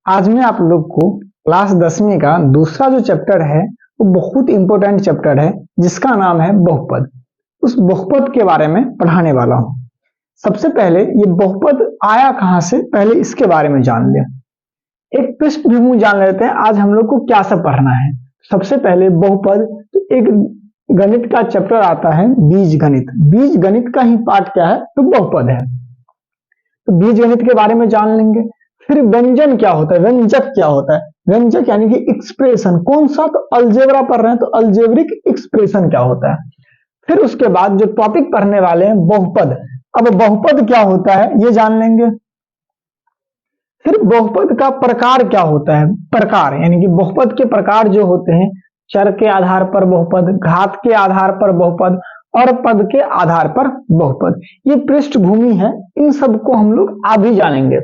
आज मैं आप लोग को क्लास 10वीं का दूसरा जो चैप्टर है वो बहुत इंपॉर्टेंट चैप्टर है जिसका नाम है बहुपद। उस बहुपद के बारे में पढ़ाने वाला हूं। सबसे पहले ये बहुपद आया कहां से, पहले इसके बारे में जान लें। एक पृष्ठभूमि जान लेते हैं आज हम लोग को क्या सब पढ़ना है। सबसे पहले बहुपद, तो एक गणित का चैप्टर आता है बीज गणित। बीज गणित का ही पार्ट क्या है, तो बहुपद है। तो बीज गणित के बारे में जान लेंगे। फिर व्यंजन क्या होता है, व्यंजक क्या होता है। व्यंजक यानी कि एक्सप्रेशन, कौन सा, तो अलजेब्रा पढ़ रहे हैं तो अल्जेब्रिक एक्सप्रेशन क्या होता है। फिर उसके बाद जो टॉपिक पढ़ने वाले हैं बहुपद, अब बहुपद क्या होता है ये जान लेंगे। फिर बहुपद का प्रकार क्या होता है, प्रकार यानी कि बहुपद के प्रकार जो होते हैं, चर के आधार पर बहुपद, घात के आधार पर बहुपद और पद के आधार पर बहुपद। ये पृष्ठभूमि है, इन सबको हम लोग आगे जानेंगे।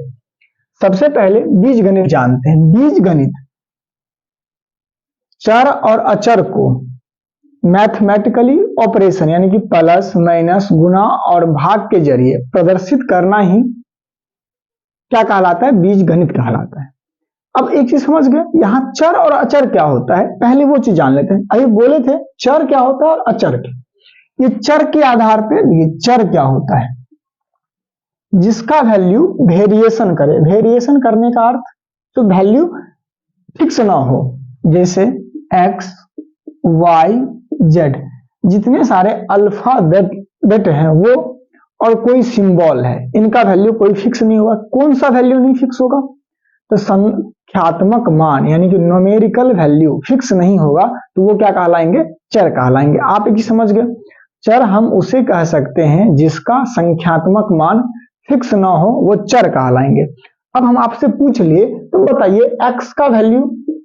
सबसे पहले बीज गणित जानते हैं। बीज गणित चर और अचर को मैथमेटिकली ऑपरेशन यानी कि प्लस माइनस गुणा और भाग के जरिए प्रदर्शित करना ही क्या कहलाता है, बीज गणित कहलाता है। अब एक चीज समझ गए, यहां चर और अचर क्या होता है, पहले वो चीज जान लेते हैं। अभी बोले थे चर क्या होता है और अचर क्या। ये चर के आधार पे, ये चर क्या होता है, जिसका वैल्यू वेरिएशन करे। वेरिएशन करने का अर्थ तो वैल्यू फिक्स ना हो, जैसे एक्स वाई जेड, जितने सारे अल्फाबेट हैं वो और कोई सिंबल है, इनका वैल्यू कोई फिक्स नहीं होगा। कौन सा वैल्यू नहीं फिक्स होगा, तो संख्यात्मक मान यानी कि न्यूमेरिकल वैल्यू फिक्स नहीं होगा, तो वो क्या कहलाएंगे, चर कहलाएंगे। आप एक समझ गए, चर हम उसे कह सकते हैं जिसका संख्यात्मक मान फिक्स ना हो, वो चर कहलाएंगे। अब हम आपसे पूछ लिए तो बताइए एक्स का वैल्यू,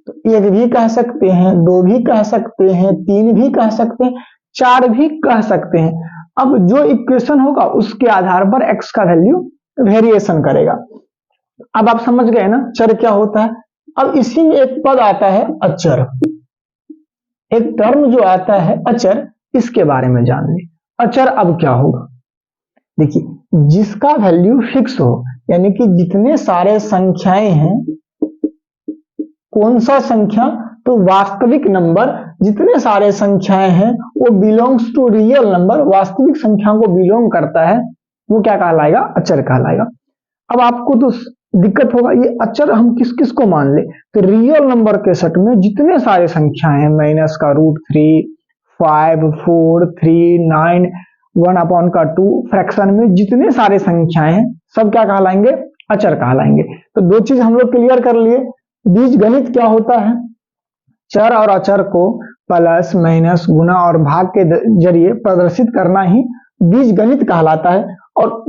तो एक भी कह सकते हैं, दो भी कह सकते हैं, तीन भी कह सकते हैं, चार भी कह सकते हैं। अब जो इक्वेशन होगा उसके आधार पर एक्स का वैल्यू वेरिएशन करेगा। अब आप समझ गए ना चर क्या होता है। अब इसी में एक पद आता है अचर, एक टर्म जो आता है अचर, इसके बारे में जान ले। अचर अब क्या होगा, देखिए जिसका वैल्यू फिक्स हो, यानी कि जितने सारे संख्याएं हैं, कौन सा संख्या, तो वास्तविक नंबर, जितने सारे संख्याएं हैं वो बिलोंग्स टू रियल नंबर, वास्तविक संख्या को बिलोंग करता है, वो क्या कहलाएगा, अचर कहलाएगा। अब आपको तो दिक्कत होगा, ये अचर हम किस किस को मान ले, तो रियल नंबर के सेट में जितने सारे संख्याएं हैं, माइनस का √3, 5, 4, 3, 9, 1/2, फ्रैक्शन में जितने सारे संख्याएं हैं सब क्या कहलाएंगे, अचर कहलाएंगे। तो दो चीज हम लोग क्लियर कर लिए। बीज गणित क्या होता है, चर और अचर को प्लस माइनस गुणा और भाग के जरिए प्रदर्शित करना ही बीज गणित कहलाता है। और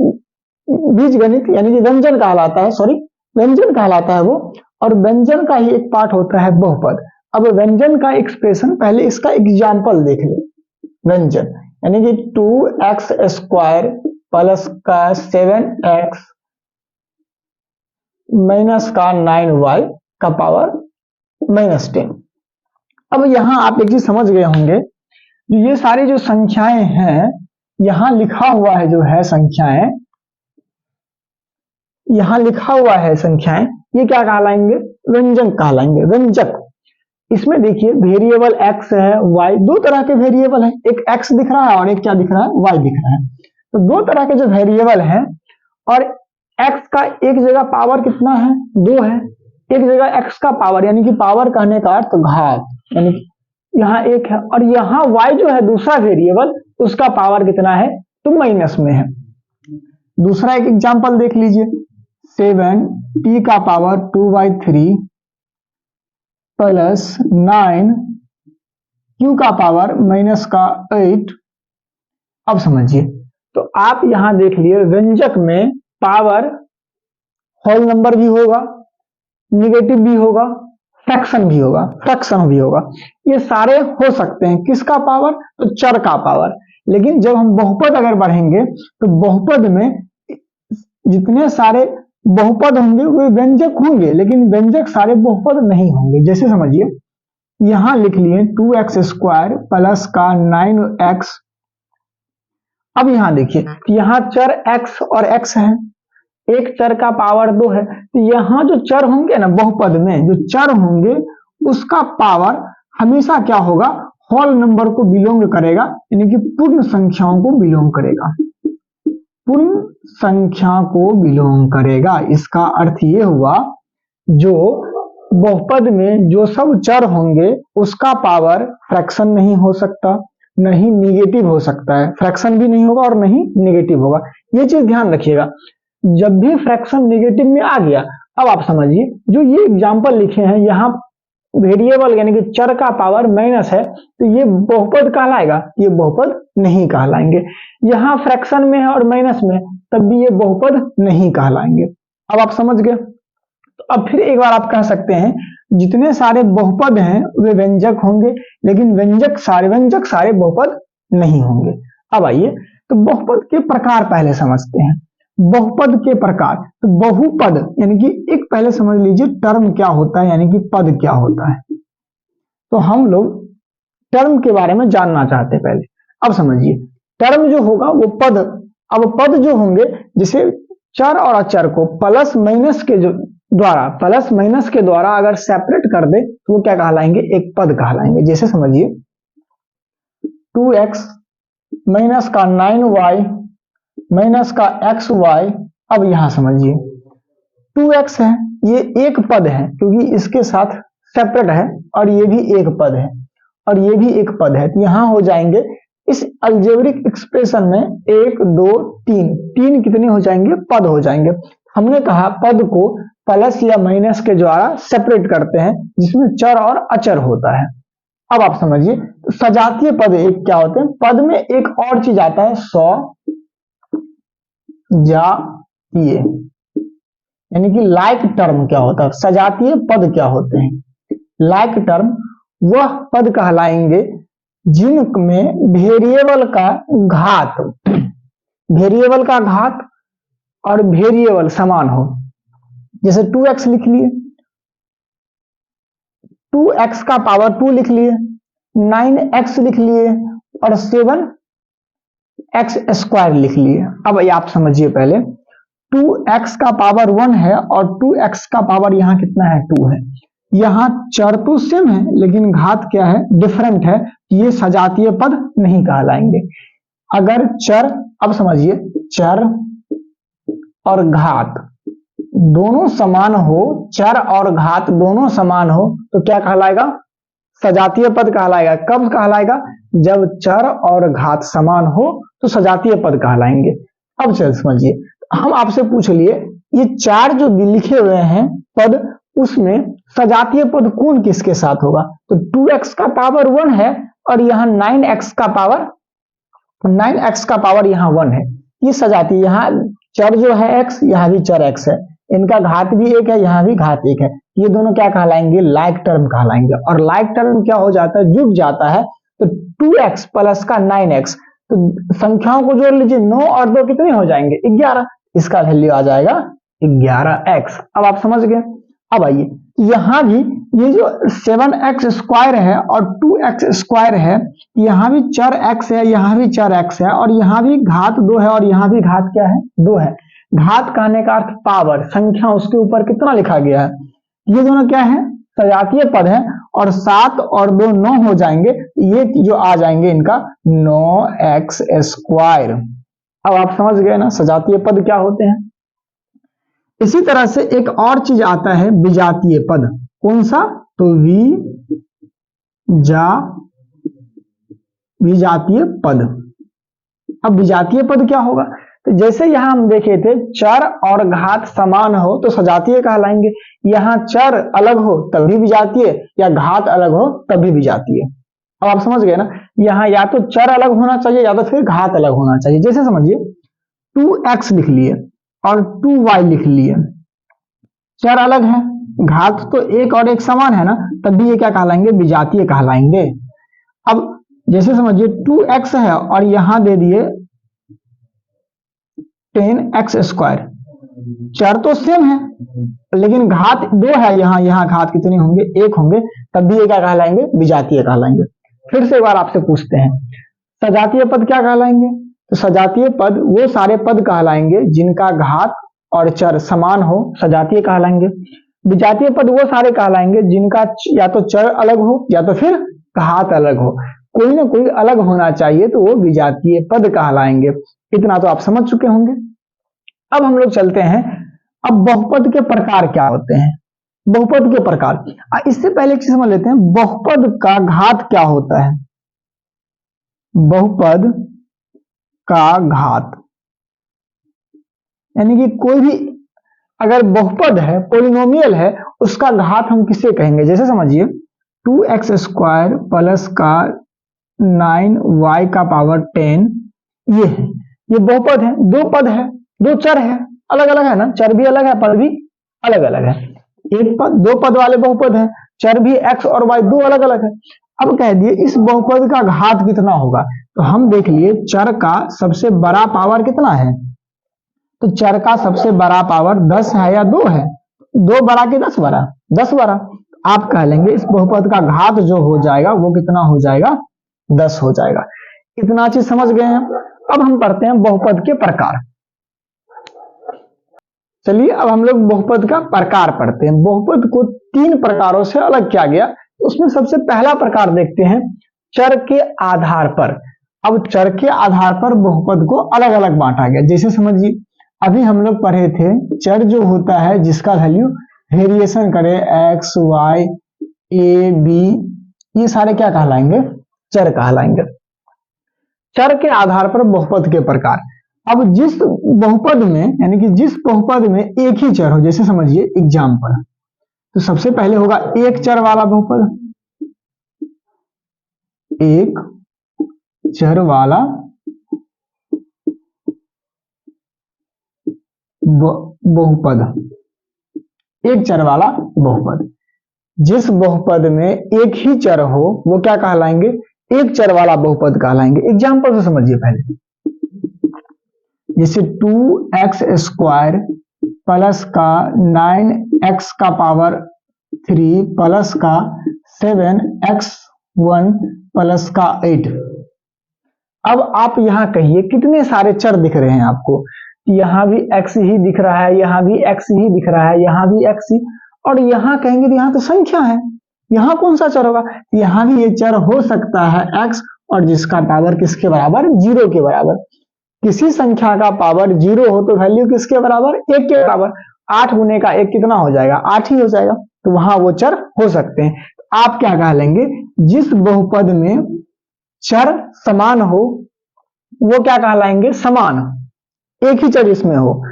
बीज गणित यानी कि व्यंजन कहलाता है, सॉरी व्यंजन कहलाता है वो। और व्यंजन का ही एक पार्ट होता है बहुपद। अब व्यंजन का एक्सप्रेशन, पहले इसका एग्जाम्पल देख ले। व्यंजन यानी कि 2x² प्लस का 7x माइनस का 9y का पावर -10। अब यहां आप एक चीज समझ गए होंगे, ये सारी जो संख्याएं हैं, यहां लिखा हुआ है जो है संख्याएं, यहां लिखा हुआ है संख्याएं, ये क्या कहलाएंगे, व्यंजक कहलाएंगे, व्यंजक। इसमें देखिए वेरिएबल x है, y, दो तरह के वेरिएबल है, एक x दिख रहा है और एक क्या दिख रहा है, y दिख रहा है। तो दो तरह के जो वेरिएबल है, और x का एक जगह पावर कितना है, 2 है, एक जगह x का पावर यानी कि पावर कहने का अर्थ घात, यानी कि यहाँ 1 है, और यहाँ y जो है दूसरा वेरिएबल, उसका पावर कितना है, तो माइनस में है। दूसरा एक एग्जांपल देख लीजिए, 7t का पावर 2/3 प्लस 9 q का पावर -8। अब समझिए, तो आप यहां देख लिए व्यंजक में पावर होल नंबर भी होगा, निगेटिव भी होगा, फ्रैक्शन भी होगा, फ्रैक्शन भी होगा, ये सारे हो सकते हैं। किसका पावर, तो चर का पावर। लेकिन जब हम बहुपद अगर बढ़ेंगे तो बहुपद में जितने सारे बहुपद होंगे वे व्यंजक होंगे, लेकिन व्यंजक सारे बहुपद नहीं होंगे। जैसे समझिए, यहां लिख लिए 2x² प्लस का 9x। अब यहां देखिए, यहां चर x और x है, एक चर का पावर 2 है, तो यहाँ जो चर होंगे ना बहुपद में जो चर होंगे उसका पावर हमेशा क्या होगा, होल नंबर को बिलोंग करेगा, यानी कि पूर्ण संख्याओं को बिलोंग करेगा, पूर्ण संख्या को बिलोंग करेगा। इसका अर्थ ये हुआ जो बहुपद में जो सब चर होंगे उसका पावर फ्रैक्शन नहीं हो सकता, नहीं निगेटिव हो सकता है, फ्रैक्शन भी नहीं होगा और नहीं निगेटिव होगा। ये चीज ध्यान रखिएगा, जब भी फ्रैक्शन निगेटिव में आ गया, अब आप समझिए जो ये एग्जांपल लिखे हैं यहाँ वेरिएबल यानी कि चर का पावर माइनस है, तो ये बहुपद कहलाएगा, ये बहुपद नहीं कहलाएंगे। यहाँ फ्रैक्शन में है और माइनस में, तब भी ये बहुपद नहीं कहलाएंगे। अब आप समझ गए। तो अब फिर एक बार आप कह सकते हैं जितने सारे बहुपद हैं वे व्यंजक होंगे, लेकिन व्यंजक सारे बहुपद नहीं होंगे। अब आइए तो बहुपद के प्रकार पहले समझते हैं। बहुपद के प्रकार, तो बहुपद यानी कि एक पहले समझ लीजिए टर्म क्या होता है, यानी कि पद क्या होता है। तो हम लोग टर्म के बारे में जानना चाहते हैं पहले। अब समझिए टर्म जो होगा वो पद, अब पद जो होंगे जैसे चर और अचर को प्लस माइनस के द्वारा अगर सेपरेट कर दे तो वो क्या कहलाएंगे, एक पद कहलाएंगे। जैसे समझिए 2x माइनस का 9y माइनस का xy। अब यहां समझिए 2x है, ये एक पद है क्योंकि इसके साथ सेपरेट है, और ये भी एक पद है और ये भी एक पद है, तो यहां हो जाएंगे इस अलजेब्रिक एक्सप्रेशन में 1 2 3 कितने हो जाएंगे, पद हो जाएंगे। हमने कहा पद को प्लस या माइनस के द्वारा सेपरेट करते हैं जिसमें चर और अचर होता है। अब आप समझिए सजातीय पद एक क्या होते हैं, पद में एक और चीज आता है सजातीय, यानी कि लाइक टर्म क्या होता है, सजातीय पद क्या होते हैं, लाइक टर्म वह पद कहलाएंगे जिनमें वेरिएबल का घात और वेरिएबल समान हो। जैसे 2x लिख लिए, 2x का पावर 2 लिख लिए, 9x लिख लिए और 7x स्क्वायर लिख लिए। अब ये आप समझिए पहले 2x का पावर 1 है और 2x का पावर यहां कितना है, 2 है। यहां चर तो सेम है लेकिन घात क्या है, डिफरेंट है, ये सजातीय पद नहीं कहलाएंगे। अगर चर, अब समझिए चर और घात दोनों समान हो, चर और घात दोनों समान हो तो क्या कहलाएगा, सजातीय पद कहलाएगा। कब कहलाएगा, जब चर और घात समान हो तो सजातीय पद कहलाएंगे। अब चल समझिए, हम आपसे पूछ लिए ये चार जो लिखे हुए हैं पद, उसमें सजातीय पद कौन किसके साथ होगा, तो 2x का पावर 1 है और यहाँ 9x का पावर यहाँ 1 है, ये सजातीय। यहाँ चर जो है x, यहाँ भी चर x है, इनका घात भी एक है, यहाँ भी घात एक है, ये दोनों क्या कहलाएंगे, लाइक टर्म कहलाएंगे। और लाइक टर्म क्या हो जाता है, जुड़ जाता है, तो 2x प्लस का 9x, तो संख्याओं को जोड़ लीजिए, 9 और 2 कितने हो जाएंगे, 11, इसका वैल्यू आ जाएगा 11x। अब आप समझ गए। अब आइए यहां भी ये जो 7x स्क्वायर है और 2x स्क्वायर है, यहां भी चर x है, यहां भी चर x है, और यहां भी घात 2 है और यहां भी घात क्या है, 2 है। घात कहने का अर्थ पावर, संख्या उसके ऊपर कितना लिखा गया है, ये दोनों क्या है, सजातीय पद है, और 7 और 2 9 हो जाएंगे, ये जो आ जाएंगे इनका 9x स्क्वायर। अब आप समझ गए ना सजातीय पद क्या होते हैं। इसी तरह से एक और चीज आता है विजातीय पद, कौन सा, तो विजातीय पद। अब विजातीय पद क्या होगा, तो जैसे यहां हम देखे थे चर और घात समान हो तो सजातीय कहलाएंगे, यहां चर अलग हो तब भी विजातीय, या घात अलग हो तब भी विजातीय। अब आप समझ गए ना, यहाँ या तो चर अलग होना चाहिए या तो फिर घात अलग होना चाहिए। जैसे समझिए 2x लिख लिए और 2y लिख लिए, चर अलग है, घात तो एक और एक समान है ना, तब भी ये क्या कहलाएंगे, विजातीय कहलाएंगे। अब जैसे समझिए 2x है और यहां दे दिए 10x स्क्वायर, चर तो सेम है लेकिन घात 2 है, यहां घात कितने होंगे, 1 होंगे, तब भी ये क्या कहलाएंगे, विजातीय कहलाएंगे। फिर से एक बार आपसे पूछते हैं सजातीय पद क्या कहलाएंगे, तो सजातीय पद वो सारे पद कहलाएंगे जिनका घात और चर समान हो, सजातीय कहलाएंगे। विजातीय पद वो सारे कहलाएंगे जिनका या तो चर अलग हो या तो फिर घात अलग हो, कोई ना कोई अलग होना चाहिए, तो वो विजातीय पद कहलाएंगे। इतना तो आप समझ चुके होंगे। अब हम लोग चलते हैं, अब बहुपद के प्रकार क्या होते हैं। बहुपद के प्रकार, इससे पहले एक चीज समझ लेते हैं, बहुपद का घात क्या होता है। बहुपद का घात यानी कि कोई भी अगर बहुपद है, पोलिनोमियल है, उसका घात हम किसे कहेंगे। जैसे समझिए 2x² प्लस का 9y का पावर 10, ये है, ये बहुपद है, दो पद है, दो चर है, अलग अलग है ना, चर भी अलग है, पद भी अलग अलग है। एक पद, दो पद वाले बहुपद है, चर भी x और y दो अलग अलग है। अब कह दिए इस बहुपद का घात कितना होगा, तो हम देख लिए चर का सबसे बड़ा पावर कितना है, तो चर का सबसे बड़ा पावर 10 है या 2 है, 2 बड़ा कि 10 बड़ा, 10 बड़ा। आप कह लेंगे इस बहुपद का घात जो हो जाएगा वो कितना हो जाएगा, 10 हो जाएगा। इतना चीज समझ गए हैं। अब हम पढ़ते हैं बहुपद के प्रकार। चलिए अब हम लोग बहुपद का प्रकार पढ़ते हैं। बहुपद को 3 प्रकारों से अलग किया गया। उसमें सबसे पहला प्रकार देखते हैं चर के आधार पर। अब चर के आधार पर बहुपद को अलग अलग बांटा गया। जैसे समझिए अभी हम लोग पढ़े थे चर जो होता है जिसका वैल्यू वेरिएशन करे x, y, a, b, ये सारे क्या कहलाएंगे, चर कहलाएंगे। चर के आधार पर बहुपद के प्रकार। अब जिस बहुपद में यानी कि जिस बहुपद में एक ही चर हो, जैसे समझिए एग्जाम्पल, तो सबसे पहले होगा एक चर वाला बहुपद, एक चर वाला बहुपद, एक चर वाला बहुपद। जिस बहुपद में एक ही चर हो वो क्या कहलाएंगे, एक चर वाला बहुपद कहलाएंगे। एग्जाम्पल से समझिए पहले, जैसे 2x² प्लस का 9x का पावर 3 प्लस का 7x1 प्लस का 8। अब आप यहां कहिए कितने सारे चर दिख रहे हैं आपको, यहां भी x ही दिख रहा है, यहां भी x ही दिख रहा है, यहां भी x ही, और यहां कहेंगे तो यहां तो संख्या है, यहां कौन सा चर होगा, यहां भी ये चर हो सकता है x, और जिसका पावर किसके बराबर, 0 के बराबर। किसी संख्या का पावर 0 हो तो वैल्यू किसके बराबर, 1 के बराबर। 8 गुने का 1 कितना हो जाएगा, 8 ही हो जाएगा, तो वहां वो चर हो सकते हैं। तो आप क्या कह लेंगे, जिस बहुपद में चर समान हो वो क्या कहलाएंगे, समान, एक ही चर जिसमें हो,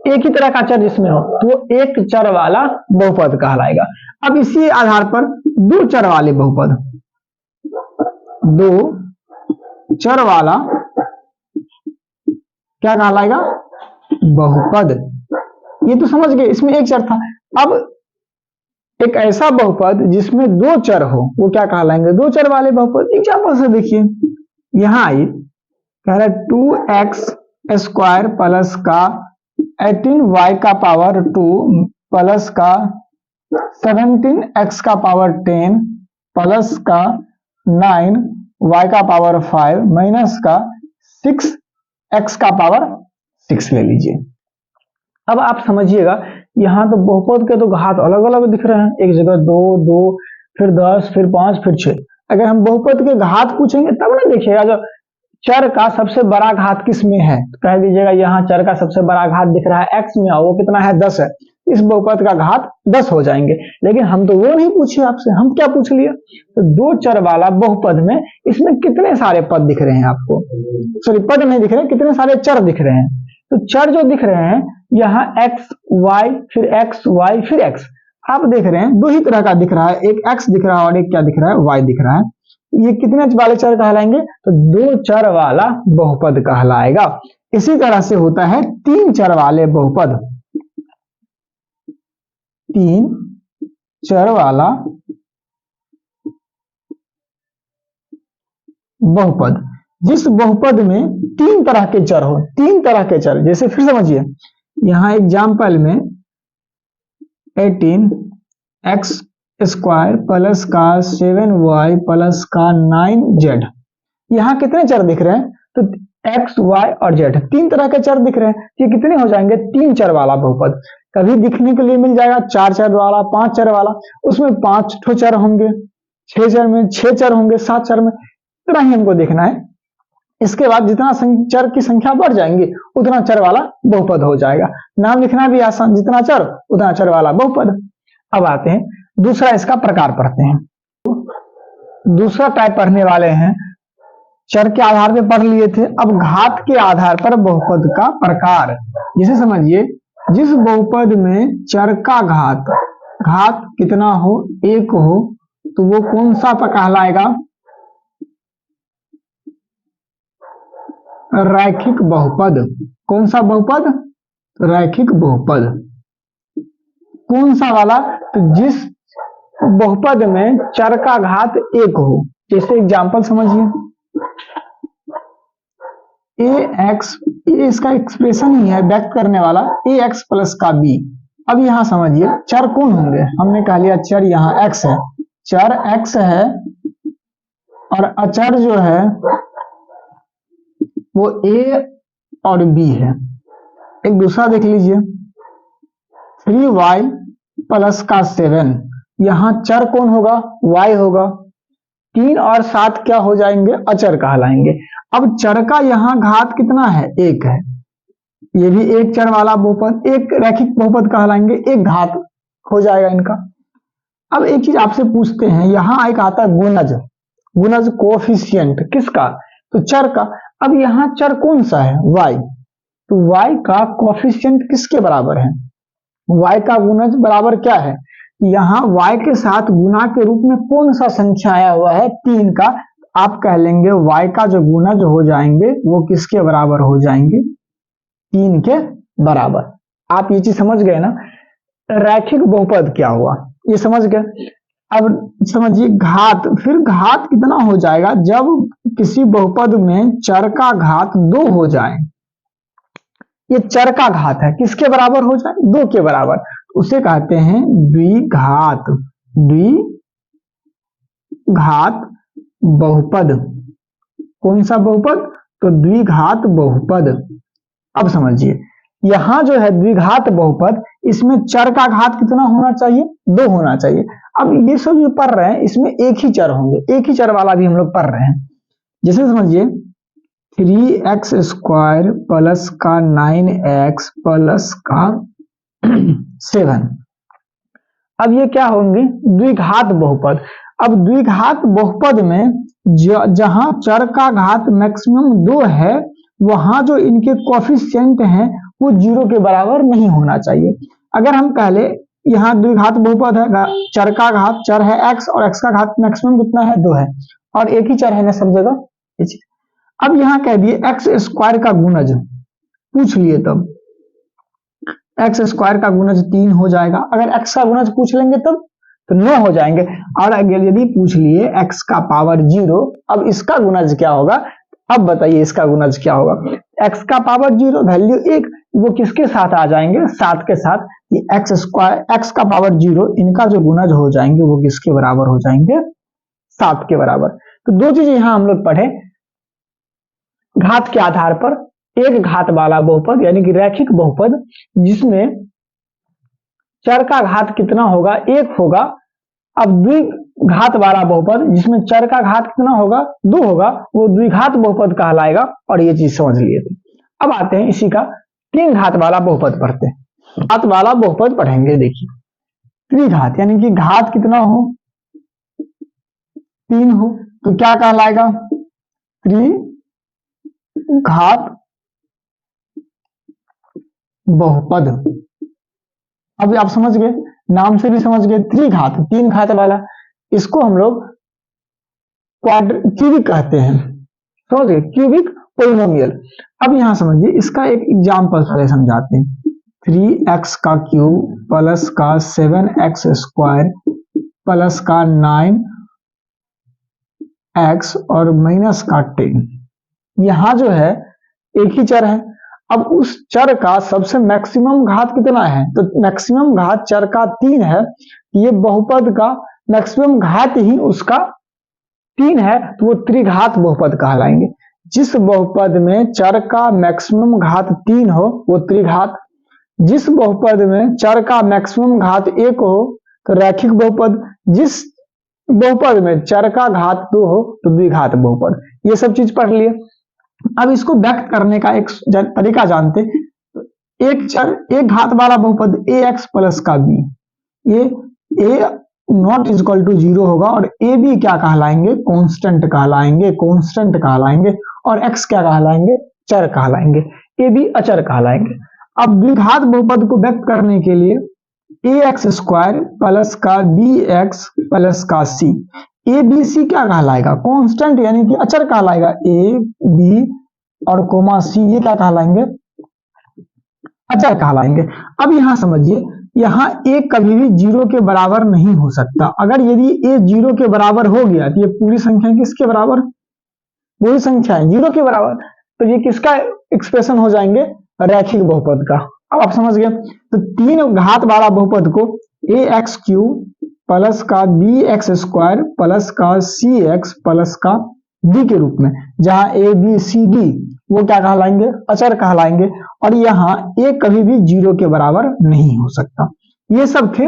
एक ही तरह का चर जिसमें हो, तो वो एक चर वाला बहुपद कहलाएगा। अब इसी आधार पर दो चर वाले बहुपद, दो चर वाला क्या कहलाएगा, बहुपद। ये तो समझ गए, इसमें एक चर था। अब एक ऐसा बहुपद जिसमें दो चर हो वो क्या कहलाएंगे, दो चर वाले बहुपद। एग्जाम्पल से देखिए, यहां आई कह रहा है 2x² प्लस का 18y का पावर 2 प्लस का 17x का पावर 10 प्लस का 9y का पावर 5 माइनस का 6x का पावर 6 ले लीजिए। अब आप समझिएगा यहां तो बहुपद के तो घात अलग अलग दिख रहे हैं, एक जगह 2, 2, फिर 10, फिर 5, फिर 6। अगर हम बहुपद के घात पूछेंगे तब ना देखिएगा, जो चर का सबसे बड़ा घात किस में है, तो कह दीजिएगा यहाँ चर का सबसे बड़ा घात दिख रहा है x में, वो कितना है, 10 है, इस बहुपद का घात 10 हो जाएंगे। लेकिन हम तो वो नहीं पूछे आपसे, हम क्या पूछ लिए, तो दो चर वाला बहुपद में इसमें कितने सारे पद दिख रहे हैं आपको, सॉरी पद नहीं दिख रहे, कितने सारे चर दिख रहे हैं। तो चर जो दिख रहे हैं यहाँ x, y, फिर x, y, फिर x, आप देख रहे हैं दो ही तरह का दिख रहा है, एक x दिख रहा है और एक क्या दिख रहा है, y दिख रहा है। ये कितने वाले चर कहलाएंगे, तो दो चर वाला बहुपद कहलाएगा। इसी तरह से होता है तीन चर वाले बहुपद, तीन चर वाला बहुपद, जिस बहुपद में तीन तरह के चर हो, तीन तरह के चर। जैसे फिर समझिए यहां एग्जाम्पल में 18x² प्लस का 7y प्लस का 9z, यहां कितने चर दिख रहे हैं, तो एक्स वाई और जेड, तीन तरह के चर दिख रहे हैं। ये कितने हो जाएंगे? तीन चर वाला बहुपद। कभी दिखने के लिए मिल जाएगा चार चर वाला, पांच चर वाला, उसमें पांच ठो चर होंगे, छह चर में छह चर होंगे, सात चर में, इतना ही हमको देखना है। इसके बाद जितना चर की संख्या बढ़ जाएंगी उतना चर वाला बहुपद हो जाएगा। नाम लिखना भी आसान, जितना चर उतना चर वाला बहुपद। अब आते हैं दूसरा, इसका प्रकार पढ़ते हैं। दूसरा टाइप पढ़ने वाले हैं, चर के आधार पे पढ़ लिए थे, अब घात के आधार पर बहुपद का प्रकार। जैसे समझिए, जिस बहुपद में चर का घात कितना हो, एक हो, तो वो कौन सा कहलाएगा? रैखिक बहुपद। कौन सा बहुपद? रैखिक बहुपद। कौन सा वाला? तो जिस बहुपद में चर का घात एक हो। जैसे एग्जांपल समझिए, ए एक्स, ये इसका एक्सप्रेशन ही है व्यक्त करने वाला, ए एक्स प्लस का बी। अब यहां समझिए चर कौन होंगे, हमने कह लिया चर यहां एक्स है, चर एक्स है और अचर जो है वो ए और बी है। एक दूसरा देख लीजिए, 3y प्लस का 7, यहां चर कौन होगा? y होगा। 3 और 7 क्या हो जाएंगे? अचर कहलाएंगे। अब चर का यहां घात कितना है? एक है, ये भी एक चर वाला बहुपद, एक रैखिक बहुपद कहलाएंगे, एक घात हो जाएगा इनका। अब एक चीज आपसे पूछते हैं, यहां एक आता है गुणज, गुणज कोएफिशिएंट किसका? तो चर का। अब यहां चर कौन सा है? y, तो y का कोएफिशिएंट किसके बराबर है? y का गुणज बराबर क्या है? यहां y के साथ गुना के रूप में कौन सा संख्या आया हुआ है? 3 का। आप कह लेंगे y का जो गुणज हो जाएंगे वो किसके बराबर हो जाएंगे? 3 के बराबर। आप ये चीज समझ गए ना, रैखिक बहुपद क्या हुआ ये समझ गए। अब समझिए घात, फिर घात कितना हो जाएगा? जब किसी बहुपद में चर का घात 2 हो जाए, ये चर का घात है, किसके बराबर हो जाए? 2 के बराबर, उसे कहते हैं द्विघात, द्विघात बहुपद। कौन सा बहुपद? तो द्विघात बहुपद। अब समझिए, यहां जो है द्विघात बहुपद, इसमें चर का घात कितना होना चाहिए? 2 होना चाहिए। अब ये सब जो पढ़ रहे हैं इसमें एक ही चर होंगे, एक ही चर वाला भी हम लोग पढ़ रहे हैं। जैसे समझिए 3x² प्लस का 9x प्लस का 7, अब ये क्या होंगे? द्विघात बहुपद। अब द्विघात बहुपद में जहां चर का घात मैक्सिमम 2 है, वहां जो इनके कोएफिशिएंट हैं वो 0 के बराबर नहीं होना चाहिए। अगर हम कह ले यहाँ द्विघात बहुपद है, चर का घात चर है x और x का घात मैक्सिमम कितना है? 2 है, और एक ही चर है ना सब जगह। अब यहाँ कह दिए x² का गुणज पूछ लिए, तब x² का गुणज 3 हो जाएगा। अगर x का गुणज पूछ लेंगे तब तो 9 हो जाएंगे। और अगर यदि पूछ लिए x का पावर 0, अब इसका गुणज क्या होगा? अब बताइए इसका गुणज क्या होगा? x का पावर 0 वैल्यू 1, वो किसके साथ आ जाएंगे? 7 के साथ। ये x का पावर 0, इनका जो गुणज हो जाएंगे वो किसके बराबर हो जाएंगे? 7 के बराबर। तो दो चीजें यहां हम लोग पढ़े, घात के आधार पर एक घात वाला बहुपद यानी कि रैखिक बहुपद जिसमें चर का घात कितना होगा? 1 होगा। अब द्विघात वाला बहुपद जिसमें चर का घात कितना होगा? 2 होगा, वो द्विघात बहुपद कहलाएगा। और ये चीज समझ लिए थे। अब आते हैं इसी का 3 घात वाला बहुपद पढ़ते हैं। घात वाला बहुपद पढ़ेंगे। देखिए त्रिघात यानी कि घात कितना हो? 3 हो, तो क्या कहलाएगा? त्रिघात बहुपद। अब आप समझ गए, नाम से भी समझ गए, त्रिघात 3 घात वाला, इसको हम लोग क्यूबिक कहते हैं। समझ गए, क्यूबिक पोलिनोमियल। अब यहां समझिए, इसका एक एग्जांपल पहले समझाते हैं। 3x का क्यूब प्लस का 7x² प्लस का 9x और माइनस का 10, यहां जो है एक ही चर है। अब उस चर का सबसे मैक्सिमम घात कितना है? तो मैक्सिमम घात चर का 3 है, ये बहुपद का मैक्सिमम घात ही उसका 3 है, तो वो त्रिघात बहुपद कहलाएंगे। जिस बहुपद में चर का मैक्सिमम घात 3 हो वो त्रिघात, जिस बहुपद में चर का मैक्सिमम घात 1 हो तो रैखिक बहुपद, जिस बहुपद में चर का घात 2 हो तो द्विघात बहुपद। ये सब चीज पढ़ लिए। अब इसको व्यक्त करने का एक तरीका जानते। एक चर एक घात वाला बहुपद ए एक्स प्लस का बी, ये ए नॉट इजक्वल टू 0 होगा और ए बी क्या कहलाएंगे, कांस्टेंट कहलाएंगे, कांस्टेंट कहलाएंगे, और एक्स क्या कहलाएंगे, चर कहलाएंगे, ए बी अचर कहलाएंगे। अब द्विघात बहुपद को व्यक्त करने के लिए ए एक्स स्क्वायर प्लस का बी एक्स प्लस का सी, ए बी सी क्या कहलाएगा, कांस्टेंट यानी कि अचर कहलाएगा, ए बी और कोमा सी ये क्या कहलाएंगे, अचर कहलाएंगे। अब यहां समझिए, यहां ए कभी भी 0 के बराबर नहीं हो सकता। अगर यदि ए 0 के बराबर हो गया तो ये पूरी संख्या किसके बराबर, पूरी संख्या है 0 के बराबर, तो ये किसका एक्सप्रेशन हो जाएंगे, रैखिक बहुपद का। अब आप समझ गए। तो 3 घात वाला बहुपद को ए एक्स क्यूब प्लस का बी एक्स स्क्वायर प्लस का सी एक्स प्लस का डी के रूप में, जहां ए बी सी डी वो क्या कहलाएंगे, अचर कहलाएंगे, और यहां ए कभी भी 0 के बराबर नहीं हो सकता। ये सब थे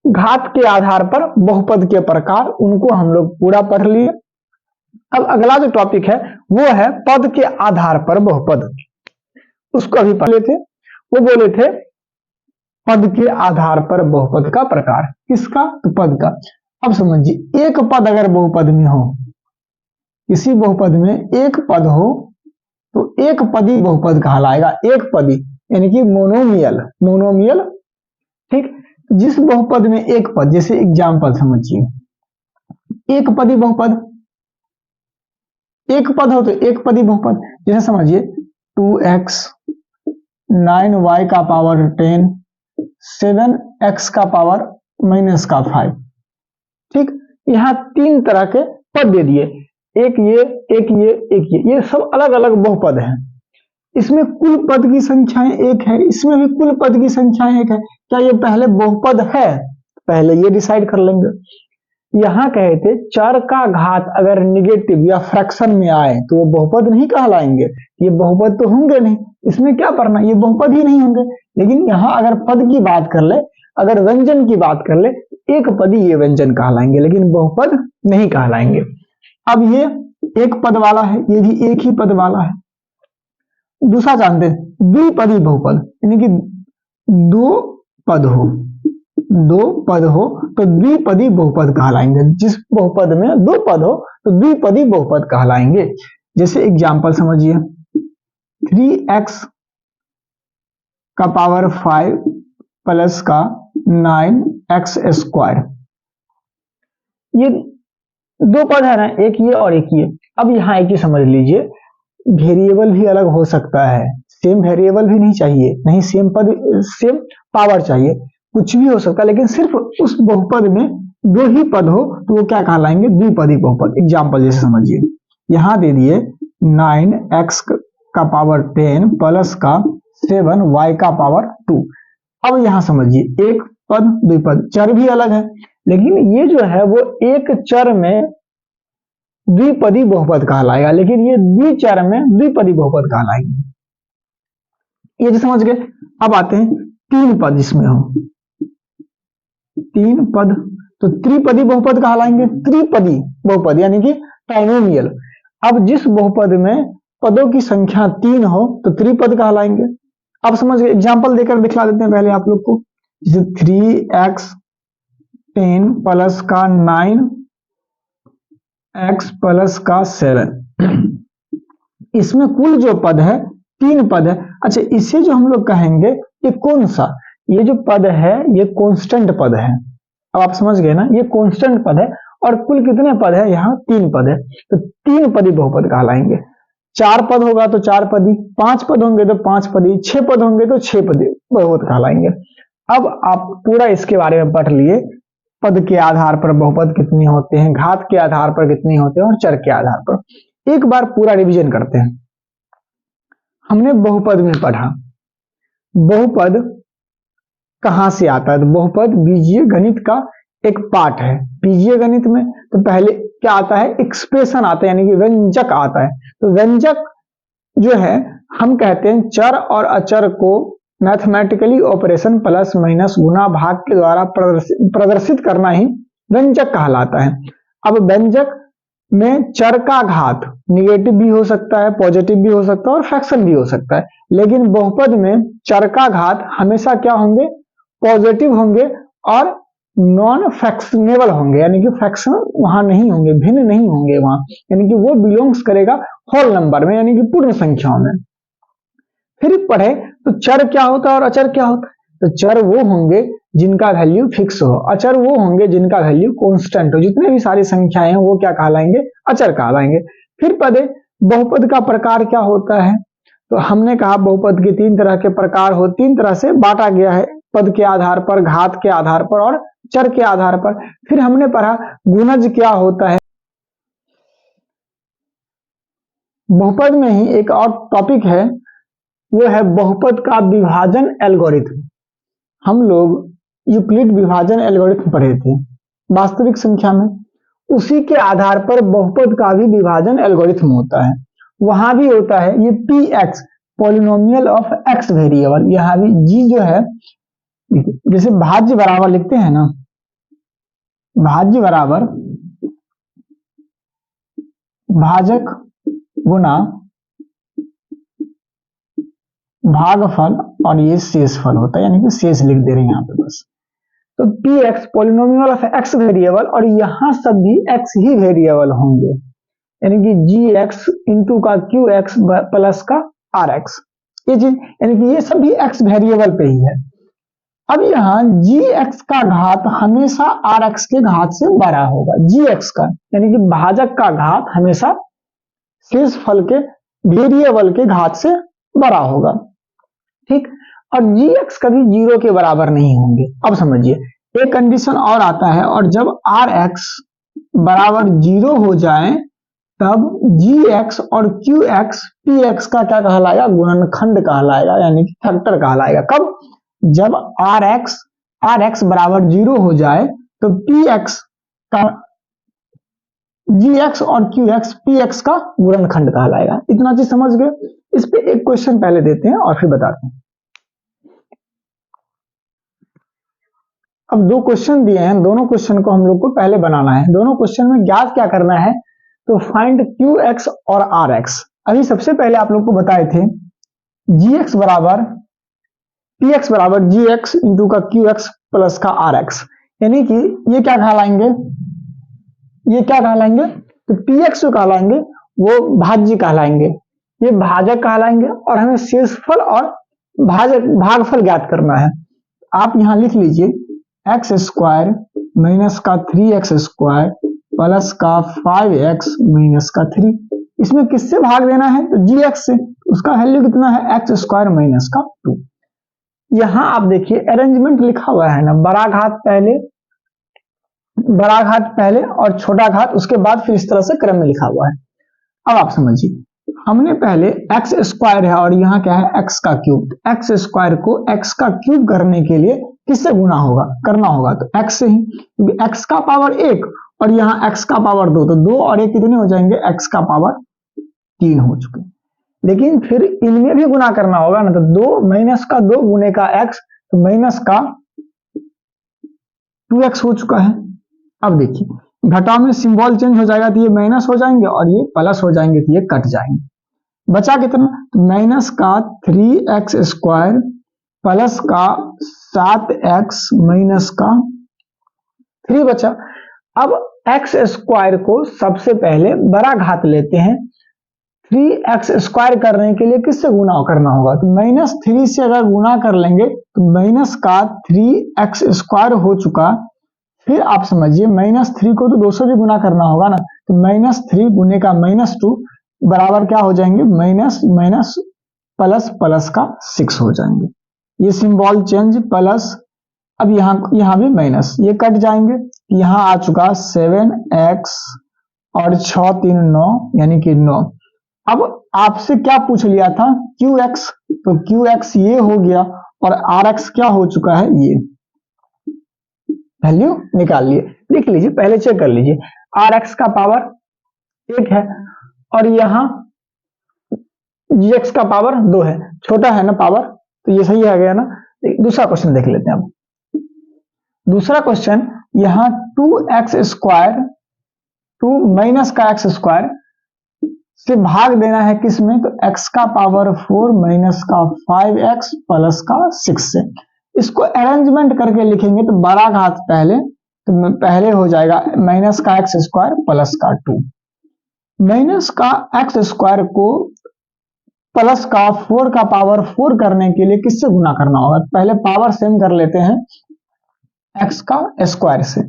घात के आधार पर बहुपद के प्रकार, उनको हम लोग पूरा पढ़ लिए। अब अगला जो टॉपिक है वो है पद के आधार पर बहुपद, उसको अभी पढ़ लेते। वो बोले थे पद के आधार पर बहुपद का प्रकार, किसका, तो पद का। अब समझिए, एक पद अगर बहुपद में हो, किसी बहुपद में एक पद हो तो एक पदी बहुपद कहलाएगा, एक पदी यानी कि मोनोमियल, मोनोमियल, ठीक। जिस बहुपद में एक पद, जैसे एग्जाम्पल समझिए, एक पदी बहुपद, एक पद हो तो एक पदी बहुपद, जैसे समझिए 2x 9y का पावर 10 7x का पावर -5, ठीक। यहां 3 तरह के पद दे दिए, एक ये एक ये एक ये सब अलग अलग बहुपद हैं। इसमें कुल पद की संख्याएं एक है, इसमें भी कुल पद की संख्याएं एक है। क्या ये पहले बहुपद है, पहले ये डिसाइड कर लेंगे। यहां कहे थे चर का घात अगर निगेटिव या फ्रैक्शन में आए तो वो बहुपद नहीं कहलाएंगे, ये बहुपद तो होंगे नहीं, इसमें क्या पढ़ना, ये बहुपद ही नहीं होंगे। लेकिन यहां अगर पद की बात कर ले, अगर व्यंजन की बात कर ले, एक पदी ये व्यंजन कहलाएंगे, लेकिन बहुपद नहीं कहलाएंगे। अब ये एक पद वाला है, ये भी एक ही पद वाला है। दूसरा जानते हैं द्विपदी बहुपद, यानी कि दो पद हो, दो पद हो तो द्विपदी बहुपद कहलाएंगे। जिस बहुपद में दो पद हो तो द्विपदी बहुपद कहलाएंगे। जैसे एग्जांपल समझिए, 3x का पावर 5 प्लस का 9x स्क्वायर, ये दो पद है ना, एक ये और एक ये। अब यहां एक ही समझ लीजिए, वेरिएबल भी अलग हो सकता है, सेम वेरिएबल भी नहीं चाहिए, नहीं सेम पद सेम पावर चाहिए, कुछ भी हो सकता है, लेकिन सिर्फ उस बहुपद में दो ही पद हो तो वो क्या कहलाएंगे, द्विपदी बहुपद। एग्जांपल जैसे समझिए, यहां दे दिए 9x का पावर 10 प्लस का 7y का पावर 2। अब यहां समझिए, एक पद द्विपद, चर भी अलग है, लेकिन ये जो है वो एक चर में द्विपदी बहुपद कहलाएगा, लेकिन ये द्विचर में द्विपदी बहुपद कहलाएंगे। ये जो समझ गए। अब आते हैं 3 पद जिसमें हो, 3 पद तो त्रिपदी बहुपद कहलाएंगे, त्रिपदी बहुपद यानी कि ट्राइनोमियल। अब जिस बहुपद में पदों की संख्या 3 हो तो त्रिपद कहलाएंगे। अब समझ गए, एग्जांपल देकर दिखला देते हैं पहले आप लोग को। जैसे 3x 10 प्लस का 9x प्लस का 7, इसमें कुल जो पद है 3 पद है। अच्छा, इसे जो हम लोग कहेंगे ये कौन सा, ये जो पद है ये कांस्टेंट पद है। अब आप समझ गए ना, ये कांस्टेंट पद है और कुल कितने पद है, यहाँ 3 पद है, तो 3 पदी बहुपद कहलाएंगे। 4 पद होगा तो 4 पदी, 5 पद होंगे तो 5 पदी, 6 पद होंगे तो 6 पदी बहुपद कहलाएंगे। अब आप पूरा इसके बारे में पढ़ लिए, पद के आधार पर बहुपद कितने होते हैं, घात के आधार पर कितने होते हैं और चर के आधार पर। एक बार पूरा रिवीजन करते हैं। हमने बहुपद में पढ़ा, बहुपद कहां से आता है, तो बहुपद बीजीय गणित का एक पार्ट है। बीजीय गणित में तो पहले क्या आता है, एक्सप्रेशन आता है, यानी कि व्यंजक आता है। तो व्यंजक जो है हम कहते हैं चर और अचर को मैथमेटिकली ऑपरेशन प्लस माइनस गुना भाग के द्वारा प्रदर्शित करना ही व्यंजक कहलाता है। अब व्यंजक में चर का घात निगेटिव भी हो सकता है, पॉजिटिव भी हो सकता है और फ्रैक्शन भी हो सकता है, लेकिन बहुपद में चर का घात हमेशा क्या होंगे, पॉजिटिव होंगे और नॉन फ्रैक्शनेबल होंगे, यानी कि फ्रैक्शन वहां नहीं होंगे, भिन्न नहीं होंगे वहां, यानी कि वो बिलोंग्स करेगा होल नंबर में, यानी कि पूर्ण संख्याओं में। फिर पढ़े तो चर क्या होता है और अचर क्या होता है। तो चर वो होंगे जिनका वैल्यू फिक्स हो, अचर वो होंगे जिनका वैल्यू कांस्टेंट हो। जितने भी सारी संख्याएं हैं वो क्या कहलाएंगे, अचर कहलाएंगे। फिर पढ़े बहुपद का प्रकार क्या होता है। तो हमने कहा बहुपद के 3 तरह के प्रकार हो, 3 तरह से बांटा गया है, पद के आधार पर, घात के आधार पर और चर के आधार पर। फिर हमने पढ़ा गुणज क्या होता है। बहुपद में ही एक और टॉपिक है, वो है बहुपद का विभाजन एल्गोरिथम। हम लोग यूक्लिड विभाजन एल्गोरिथम पढ़े थे वास्तविक संख्या में, उसी के आधार पर बहुपद का भी विभाजन एल्गोरिथम होता है। वहां भी होता है ये P x, polynomial of x variable. यहां भी जी जो है, जैसे भाज्य बराबर लिखते हैं ना, भाज्य बराबर भाजक गुना भागफल और ये शेषफल होता है, यानी कि शेष लिख दे रहे हैं यहाँ पे बस। तो P x polynomial of x variable, और यहाँ सब भी एक्स ही वेरिएबल होंगे, यानी कि जी एक्स इंटू का क्यू एक्स प्लस का आर एक्स, ये चीज, यानी कि ये सब भी एक्स वेरिएबल पे ही है। अब यहाँ जी एक्स का घात हमेशा आर एक्स के घात से बड़ा होगा, जी एक्स का, यानी कि भाजक का घात हमेशा शेष फल के वेरिएबल के घात से बड़ा होगा, ठीक। और जी एक्स कभी 0 के बराबर नहीं होंगे। अब समझिए एक कंडीशन और आता है, और जब आर एक्स बराबर 0 हो जाए तब जी एक्स और क्यू एक्स पी एक्स का क्या कहलाएगा, गुणनखंड कहलाएगा, यानी कि फैक्टर कहलाएगा। कब, जब आर एक्स बराबर 0 हो जाए तो पी एक्स का, जी एक्स और क्यू एक्स पी एक्स का गुणनखंड कहलाएगा। इतना चीज समझ गए। इस पे एक क्वेश्चन पहले देते हैं और फिर बताते हैं। अब 2 क्वेश्चन दिए हैं, दोनों क्वेश्चन को हम लोग को पहले बनाना है। दोनों क्वेश्चन में ज्ञात क्या करना है, तो फाइंड क्यू एक्स और आर एक्स। अभी सबसे पहले आप लोग को बताए थे जी एक्स बराबर पी एक्स बराबर जी एक्स इंटू का क्यू एक्स प्लस का आर एक्स, यानी कि ये क्या कहलाएंगे, ये क्या कहलाएंगे, तो पी एक्स जो कहलाएंगे वो भाज्य कहलाएंगे, ये भाजक कहलाएंगे, और हमें शेषफल और भागफल ज्ञात करना है। आप यहां लिख लीजिए एक्स स्क्वायर माइनस का 3x स्क्वायर प्लस का 5x माइनस का 3। इसमें किससे भाग देना है, तो जी एक्स से, उसका वैल्यू कितना है, एक्स स्क्वायर माइनस का 2। यहां आप देखिए अरेंजमेंट लिखा हुआ है ना, बड़ा घात पहले और छोटा घात उसके बाद, फिर इस तरह से क्रम में लिखा हुआ है। अब आप समझिए, हमने पहले एक्स स्क्वायर है और यहाँ क्या है, एक्स का क्यूब। एक्स स्क्वायर को एक्स का क्यूब करने के लिए किससे गुना होगा, करना होगा, तो एक्स से ही, क्योंकि एक्स का पावर 1 और यहाँ एक्स का पावर 2, तो 2 और 1 कितने हो जाएंगे, एक्स का पावर 3 हो चुके। लेकिन फिर इनमें भी गुना करना होगा ना, तो 2 माइनस का 2 गुने का एक्स, तो माइनस का 2x हो चुका है। अब देखिए घटाव में सिंबल चेंज हो जाएगा, तो ये माइनस हो जाएंगे और ये प्लस हो जाएंगे, तो ये कट जाएंगे। बचा कितना, तो माइनस का 3x स्क्वायर प्लस का 7x माइनस का 3 बचा। अब x स्क्वायर को सबसे पहले बड़ा घात लेते हैं, 3x स्क्वायर करने के लिए किससे गुना करना होगा, तो -3 से अगर गुना कर लेंगे तो माइनस का 3x स्क्वायर हो चुका। फिर आप समझिए -3 को तो 2 से भी गुना करना होगा ना, तो -3 गुने का -2 बराबर क्या हो जाएंगे, माइनस माइनस प्लस प्लस का 6 हो जाएंगे। ये सिंबल चेंज प्लस, अब यहाँ भी माइनस, ये कट जाएंगे। यहाँ आ चुका 7x और 6 3 9, यानी कि 9। अब आपसे क्या पूछ लिया था, QX, तो QX ये हो गया और RX क्या हो चुका है, ये। वैल्यू निकाल लिए। लिख लीजिए, पहले चेक कर लीजिए। आर एक्स का पावर 1 है और यहाँ जी एक्स का पावर 2 है, छोटा है ना पावर, तो ये सही आ गया ना। दूसरा क्वेश्चन देख लेते हैं अब। दूसरा क्वेश्चन, यहाँ 2x², 2 माइनस का x² से भाग देना है किस में, तो x का पावर 4 माइनस का 5x प्लस का 6 से। इसको अरेंजमेंट करके लिखेंगे तो बड़ा घात पहले, तो पहले हो जाएगा माइनस का x² प्लस का 2। माइनस का x² को प्लस का 4 का पावर 4 करने के लिए किससे गुना करना होगा, पहले पावर सेम कर लेते हैं x का स्क्वायर से।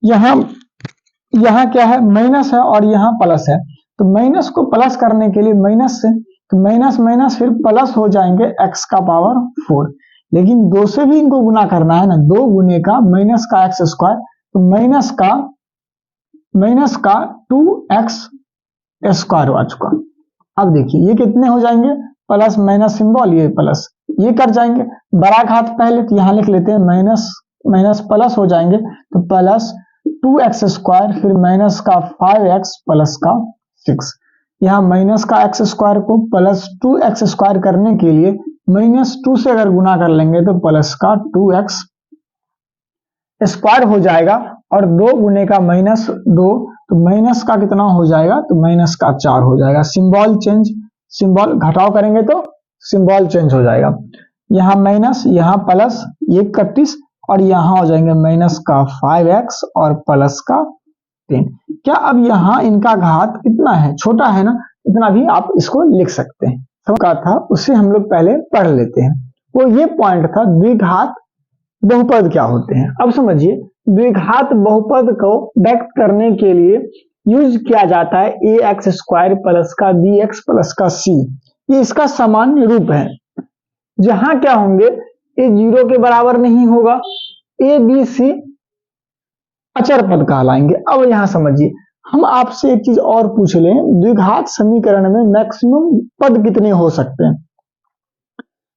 यहाँ क्या है, माइनस है और यहाँ प्लस है, तो माइनस को प्लस करने के लिए माइनस से, तो माइनस माइनस फिर प्लस हो जाएंगे x का पावर 4। लेकिन 2 से भी इनको गुना करना है ना, 2 गुने का माइनस का x², तो माइनस का 2x² आ चुका। अब देखिए ये कितने हो जाएंगे, प्लस माइनस सिंबल, ये प्लस, ये कर जाएंगे बड़ा घात पहले, तो यहां लिख लेते हैं माइनस माइनस प्लस हो जाएंगे, तो प्लस 2x², फिर माइनस का 5x प्लस का 6। यहाँ माइनस का x² को प्लस 2x² करने के लिए -2 से अगर गुना कर लेंगे तो प्लस का 2x² हो जाएगा, और 2 गुने का -2, तो माइनस का कितना हो जाएगा, तो माइनस का 4 हो जाएगा। सिंबल चेंज, सिंबल घटाव करेंगे तो सिंबल चेंज हो जाएगा। यहाँ माइनस, यहाँ प्लस, ये 31, और यहाँ हो जाएंगे माइनस का 5x और प्लस का 10। क्या अब यहाँ इनका घात कितना है, छोटा है ना, इतना भी आप इसको लिख सकते हैं। सबका था उसे हम लोग पहले पढ़ लेते हैं। वो ये पॉइंट था द्विघात बहुपद क्या होते हैं। अब समझिए, द्विघात बहुपद को व्यक्त करने के लिए यूज किया जाता है ax² प्लस का bx प्लस का c। ये इसका सामान्य रूप है, जहां क्या होंगे, ये 0 के बराबर नहीं होगा, a b c अचर पद कहलाएंगे। अब यहां समझिए, हम आपसे एक चीज और पूछ लें, द्विघात समीकरण में मैक्सिमम पद कितने हो सकते हैं।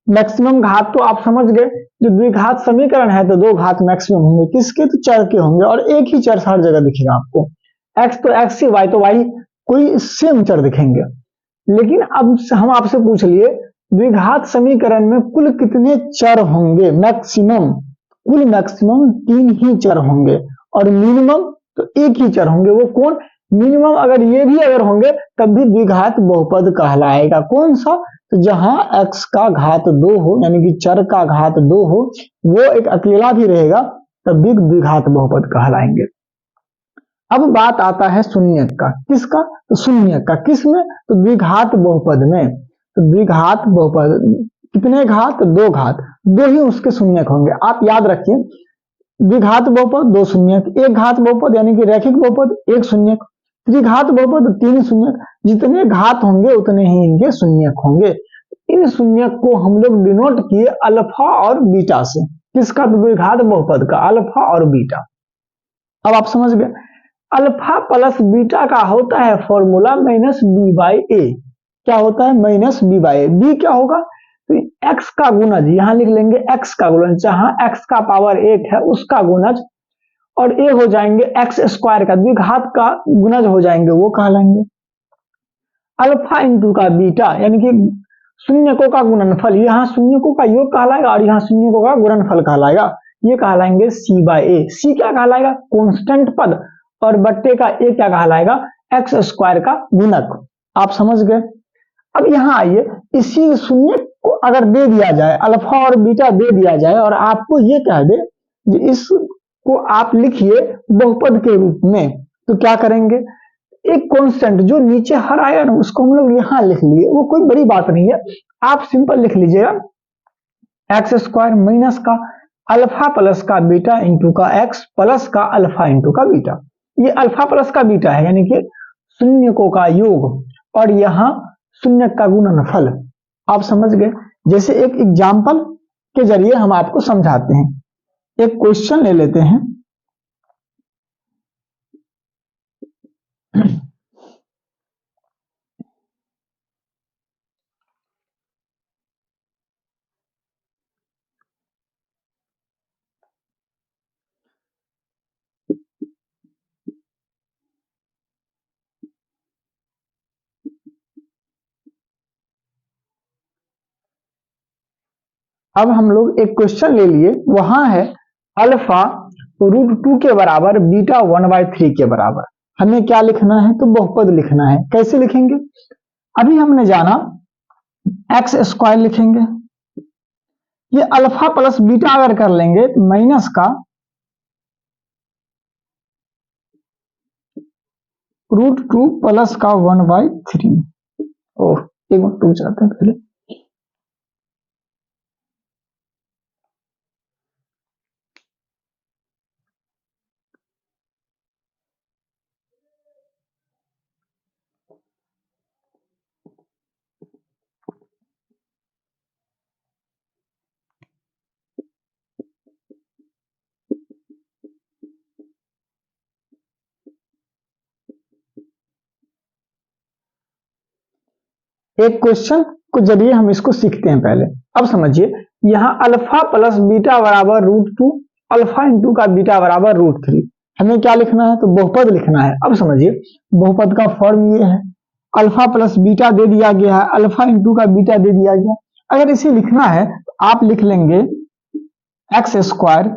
मैक्सिमम घात तो आप समझ गए, जो द्विघात समीकरण है तो 2 घात मैक्सिमम होंगे, किसके, तो चर के होंगे, और एक ही चर हर जगह दिखेगा आपको, x तो x ही, y तो y, कोई सेम चर दिखेंगे। लेकिन अब हम आपसे पूछ लिए, द्विघात समीकरण में कुल कितने चर होंगे, मैक्सिमम, कुल मैक्सिमम 3 ही चर होंगे, और मिनिमम तो एक ही चर होंगे। वो कौन, मिनिमम अगर ये भी अगर होंगे तब भी द्विघात बहुपद कहलाएगा। कौन सा, तो जहां x का घात 2 हो, यानी कि चर का घात 2 हो, वो एक अकेला भी रहेगा तब भी द्विघात बहुपद कहलाएंगे। अब बात आता है शून्य का, किसका, तो शून्य का, किस में, तो द्विघात बहुपद में। तो द्विघात बहुपद कितने घात, 2 घात, 2 ही उसके शून्यक होंगे। आप याद रखिए, द्विघात बहुपद 2 शून्यक, एक घात बहुपद यानी कि रैखिक बहुपद 1 शून्यक, त्रिघात बहुपद 3 शून्यक। जितने घात होंगे उतने ही इनके शून्यक होंगे। इन शून्यक को हम लोग डिनोट किए अल्फा और बीटा से। किसका, द्विघात बहुपद का, अल्फा और बीटा। अब आप समझ गए, अल्फा प्लस बीटा का होता है फॉर्मूला -b/a। क्या होता है, -b/a। बी क्या होगा, तो x का गुणज, यहां लिख लेंगे x का गुणज, जहां x का पावर 1 है उसका गुणज, और a हो जाएंगे x² का, द्विघात का गुणज हो जाएंगे, वो कहलाएंगे। अल्फा इंटू का बीटा, यानी कि शून्यकों का गुणनफल, यहाँ शून्यकों का योग कहलाएगा और यहाँ शून्यकों का गुणनफल कहलाएगा, ये कहलाएंगे c/a। c क्या कहलाएगा, कांस्टेंट पद, और बट्टे का a क्या कहलाएगा, x² का गुणक। आप समझ गए। अब यहाँ आइए, इसी शून्य को अगर दे दिया जाए, अल्फा और बीटा दे दिया जाए, और आपको ये कह दे इसको आप लिखिए बहुपद के रूप में, तो क्या करेंगे, एक कांस्टेंट जो नीचे हर आया ना उसको हम लोग यहाँ लिख लिए, वो कोई बड़ी बात नहीं है, आप सिंपल लिख लीजिएगा x² माइनस का अल्फा प्लस का बीटा इंटू का x प्लस का अल्फा इंटू का बीटा। ये अल्फा प्लस का बीटा है, यानी कि शून्यकों का योग, और यहाँ शून्य का गुणनफल। आप समझ गए। जैसे एक एग्जाम्पल के जरिए हम आपको समझाते हैं, एक क्वेश्चन ले लेते हैं। अब हम लोग एक क्वेश्चन ले लिए, वहां है अल्फा √2 के बराबर बीटा 1/3 के बराबर। हमें क्या लिखना है? तो बहुपद लिखना है। कैसे लिखेंगे? अभी हमने जाना एक्स स्क्वायर लिखेंगे, ये अल्फा प्लस बीटा अगर कर लेंगे तो माइनस का √2 प्लस का 1/3। ओह, एक मिनट रुक जाते हैं पहले। एक क्वेश्चन को जरिए हम इसको सीखते हैं पहले। अब समझिए, यहाँ अल्फा प्लस बीटा बराबर √2, अल्फा इंटू का बीटा बराबर √3। हमें क्या लिखना है? तो बहुपद लिखना है। अब समझिए, बहुपद का फॉर्म ये है, अल्फा प्लस बीटा दे दिया गया है, अल्फा इंटू का बीटा दे दिया गया। अगर इसे लिखना है तो आप लिख लेंगे एक्स स्क्वायर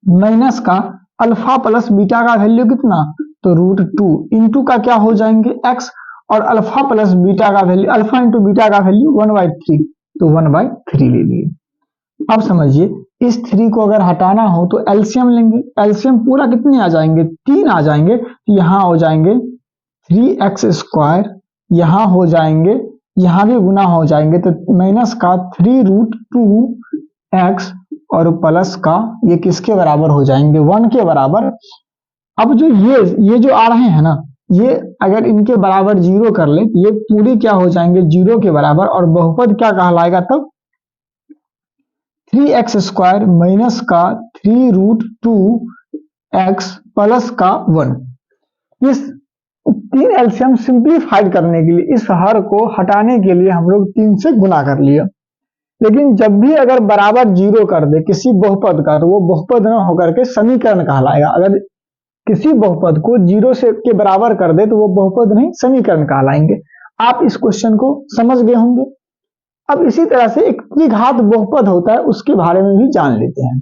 माइनस का अल्फा प्लस बीटा का वैल्यू कितना? तो √2 इंटू का क्या हो जाएंगे? एक्स, और अल्फा प्लस बीटा का वैल्यू, अल्फा इंटू बीटा का वैल्यू 1/3, तो 1/3 ले लिए। अब समझिए, इस 3 को अगर हटाना हो तो एलसीएम लेंगे। एलसीएम पूरा कितने आ जाएंगे? 3 आ जाएंगे। यहां हो जाएंगे 3x स्क्वायर, यहां हो जाएंगे, यहां भी गुना हो जाएंगे, तो माइनस का 3√2x और प्लस का ये किसके बराबर हो जाएंगे? 1 के बराबर। अब जो ये जो आ रहे हैं ना, ये अगर इनके बराबर 0 कर ले, ये पूरे क्या हो जाएंगे? 0 के बराबर। और बहुपद क्या कहलाएगा तब? 3x स्क्वायर माइनस का 3√2x प्लस का 1। इस 3 एलसीएम सिंप्लीफाइड करने के लिए, इस हर को हटाने के लिए हम लोग 3 से गुना कर लिया। लेकिन जब भी अगर बराबर 0 कर दे किसी बहुपद का, तो वो बहुपद न होकर के समीकरण कहलाएगा। अगर किसी बहुपद को 0 से के बराबर कर दे तो वो बहुपद नहीं, समीकरण कहलाएंगे। आप इस क्वेश्चन को समझ गए होंगे। अब इसी तरह से एक द्विघात बहुपद होता है, उसके बारे में भी जान लेते हैं।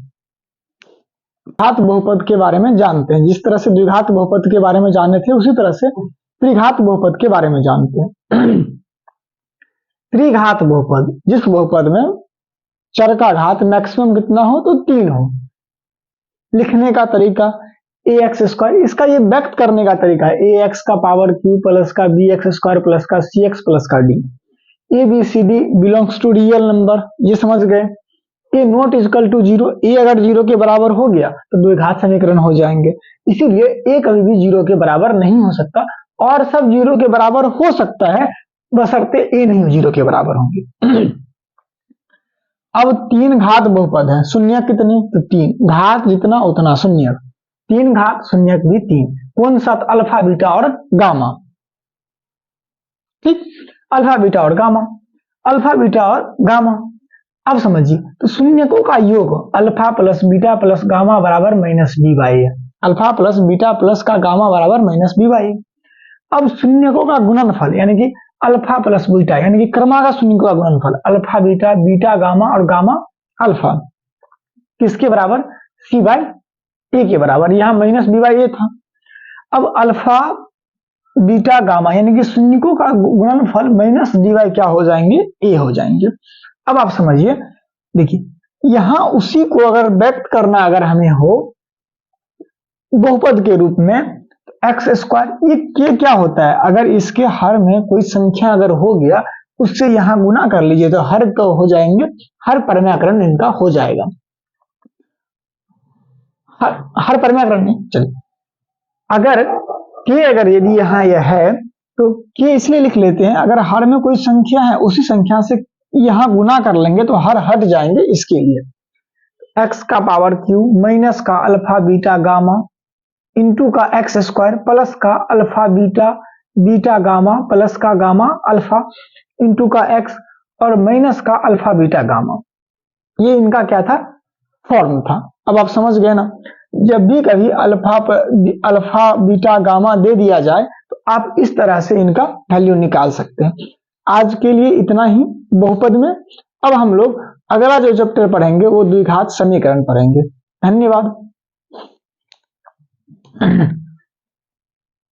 घात बहुपद के बारे में जानते हैं। जिस तरह से द्विघात बहुपद के बारे में जाने थे, उसी तरह से त्रिघात बहुपद के बारे में जानते हैं। त्रिघात बहुपद, जिस बहुपद में चर का घात मैक्सिमम कितना हो? तो 3 हो। लिखने का तरीका ax स्क्वायर, इसका ये व्यक्त करने का तरीका है ax का पावर q प्लस का bx स्क्वायर प्लस का cx प्लस का d। A b c d belongs to real number, ये समझ गए। A not equal to 0, a अगर 0 के बराबर हो गया तो द्विघात समीकरण हो जाएंगे। इसीलिए ए कभी भी 0 के बराबर नहीं हो सकता, और सब 0 के बराबर हो सकता है, बशर्ते ए नहीं 0 के बराबर होंगे। अब 3 घात बहुपद है, शून्य कितने? तो 3, घात जितना उतना शून्य, 3 घात शून्य भी 3। कौन सा? अल्फा बीटा और गामा। ठीक, अल्फा बीटा और गामा, अल्फा बीटा और गामा। अब समझिए, तो शून्यकों का योग alpha plus beta plus gamma बराबर -b/a है। अल्फा प्लस बीटा प्लस का गामा बराबर -b/a। अब शून्यकों का गुणनफल यानी कि अल्फा प्लस बीटा, यानी कि क्रमागत शून्यकों का गुणनफल अल्फा बीटा, बीटा गामा और गामा अल्फा, किसके बराबर? c/a के बराबर। यहां -b/a था। अब अल्फा बीटा गामा यानी कि शून्यकों का गुणनफल -dy क्या हो जाएंगे? a हो जाएंगे। अब आप समझिए, देखिए यहां उसी को अगर व्यक्त करना अगर हमें हो बहुपद के रूप में, एक्स स्क्वायर, ये के क्या होता है? अगर इसके हर में कोई संख्या अगर हो गया, उससे यहां गुना कर लीजिए तो हर तो हो जाएंगे, हर परिमाकरण इनका हो जाएगा। हर परिमाकरण नहीं, चलिए अगर के अगर यदि यहाँ यह है तो के इसलिए लिख लेते हैं, अगर हर में कोई संख्या है उसी संख्या से यहां गुना कर लेंगे तो हर हट जाएंगे। इसके लिए x का पावर q माइनस का अल्फा बीटा गामा इंटू का एक्स स्क्वायर प्लस का alpha beta beta gamma plus का गामा अल्फा इंटू का x और माइनस का अल्फा बीटा गामा, ये इनका क्या था? फॉर्म था। अब आप समझ गए ना, जब भी कभी अल्फा बीटा गामा दे दिया जाए तो आप इस तरह से इनका वैल्यू निकाल सकते हैं। आज के लिए इतना ही बहुपद में। अब हम लोग अगला जो चैप्टर पढ़ेंगे वो द्विघात समीकरण पढ़ेंगे। धन्यवाद।